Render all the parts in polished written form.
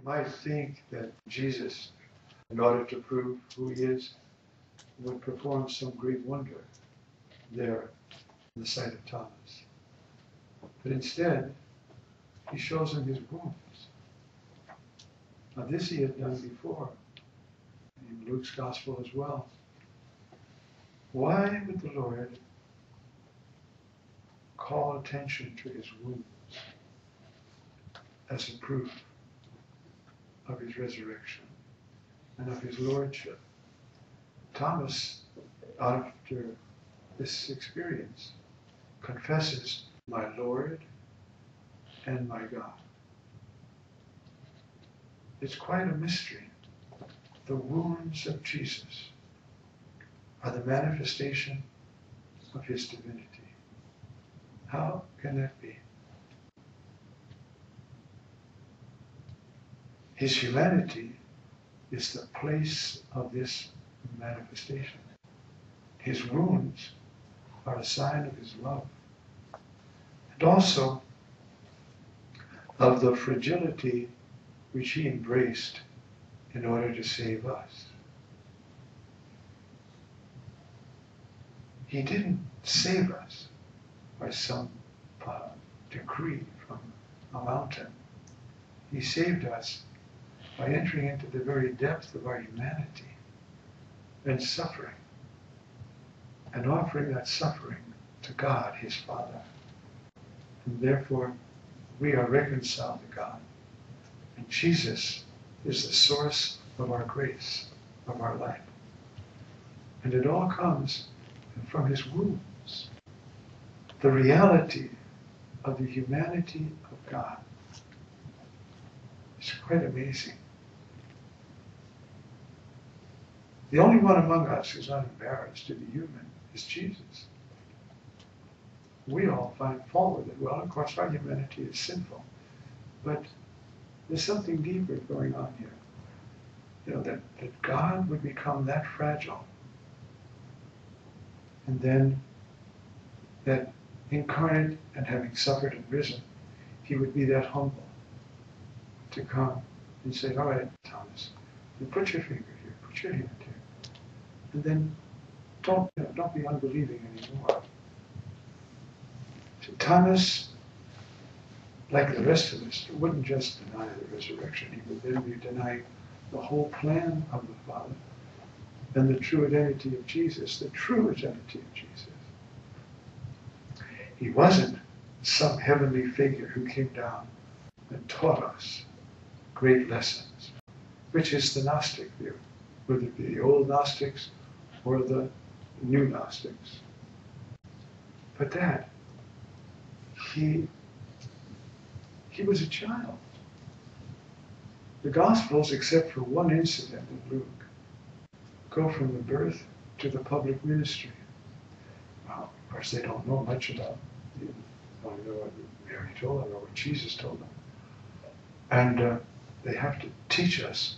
might think that Jesus, in order to prove who he is, would perform some great wonder there in the sight of Thomas. But instead, he shows him his wounds. Now this he had done before, in Luke's gospel as well. Why would the Lord call attention to his wounds as a proof of his resurrection and of his lordship? Thomas, after this experience, confesses, "My Lord and my God." It's quite a mystery. The wounds of Jesus are the manifestation of his divinity. How can that be? His humanity is the place of this manifestation. His wounds are a sign of his love, and also of the fragility which he embraced in order to save us. He didn't save us by some decree from a mountain. He saved us by entering into the very depth of our humanity and suffering, and offering that suffering to God, his Father. And therefore, we are reconciled to God. And Jesus is the source of our grace, of our life. And it all comes from his wounds. The reality of the humanity of God is quite amazing. The only one among us who's not embarrassed to be human is Jesus. We all find fault with it. Well, of course, our humanity is sinful. But there's something deeper going on here. You know, that God would become that fragile. And then that incarnate and having suffered and risen, he would be that humble to come and say, "All right, Thomas, you put your finger here, put your hand here. And then don't be unbelieving anymore." So Thomas, like the rest of us, wouldn't just deny the resurrection. He would then be denying the whole plan of the Father and the true identity of Jesus, the true identity of Jesus. He wasn't some heavenly figure who came down and taught us great lessons, which is the Gnostic view, whether it be the old Gnostics or the new Gnostics. But that, he was a child. The Gospels, except for one incident in Luke, go from the birth to the public ministry. Well, of course, they don't know much about it. They only know what Mary told them or what Jesus told them. And they have to teach us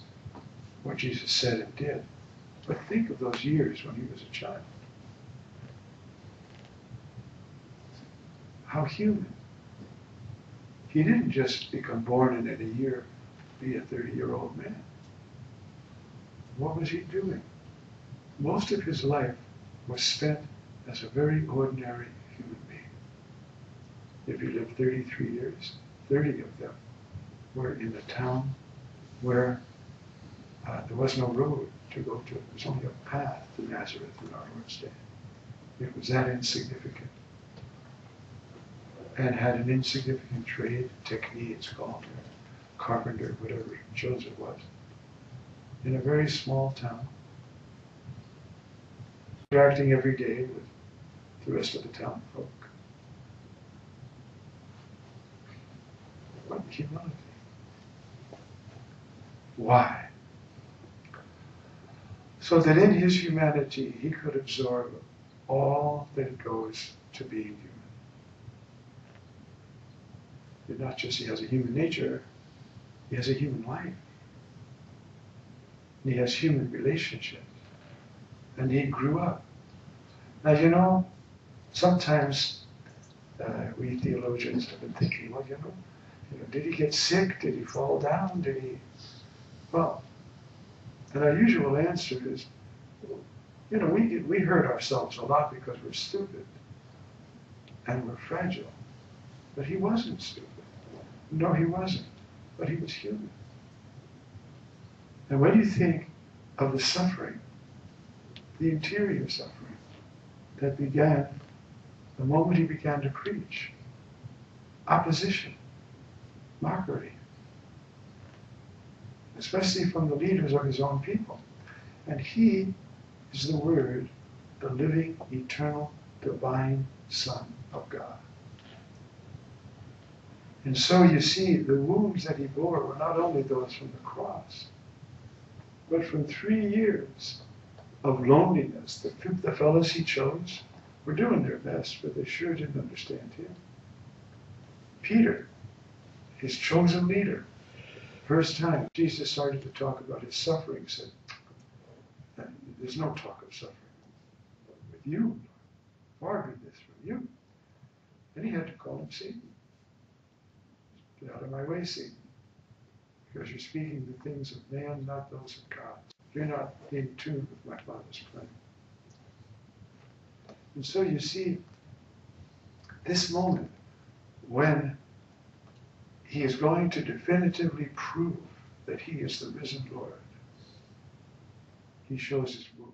what Jesus said and did. But think of those years when he was a child. How human. He didn't just become born and in a year be a 30-year-old man. What was he doing? Most of his life was spent as a very ordinary human being. If he lived 33 years, 30 of them were in a town where there was no road to go to. There was only a path to Nazareth in our Lord's day. It was that insignificant. And had an insignificant trade, technique it's called, or carpenter, whatever he chose it was, in a very small town, interacting every day with the rest of the town folk. What humility. Why? So that in his humanity he could absorb all that goes to being human. And not just he has a human nature, he has a human life. And he has human relationships. And he grew up. Now, you know, sometimes we theologians have been thinking, well, you know, Did he get sick? Did he fall down? Did he? Well, and our usual answer is, we hurt ourselves a lot because we're stupid and we're fragile. But he wasn't stupid. No, he wasn't. But he was human. And when you think of the suffering, the interior suffering that began the moment he began to preach, opposition, mockery, especially from the leaders of his own people. And he is the Word, the living, eternal, divine Son of God. And so you see, the wounds that he bore were not only those from the cross, but from 3 years of loneliness. The fellows he chose were doing their best, but they sure didn't understand him. Peter, his chosen leader, first time Jesus started to talk about his suffering, said, there's no talk of suffering with you. Far be this from you. And he had to call him Satan. Get out of my way, Satan. Because you're speaking the things of man, not those of God. You're not in tune with my Father's plan. And so you see, this moment when he is going to definitively prove that he is the risen Lord, he shows his wounds.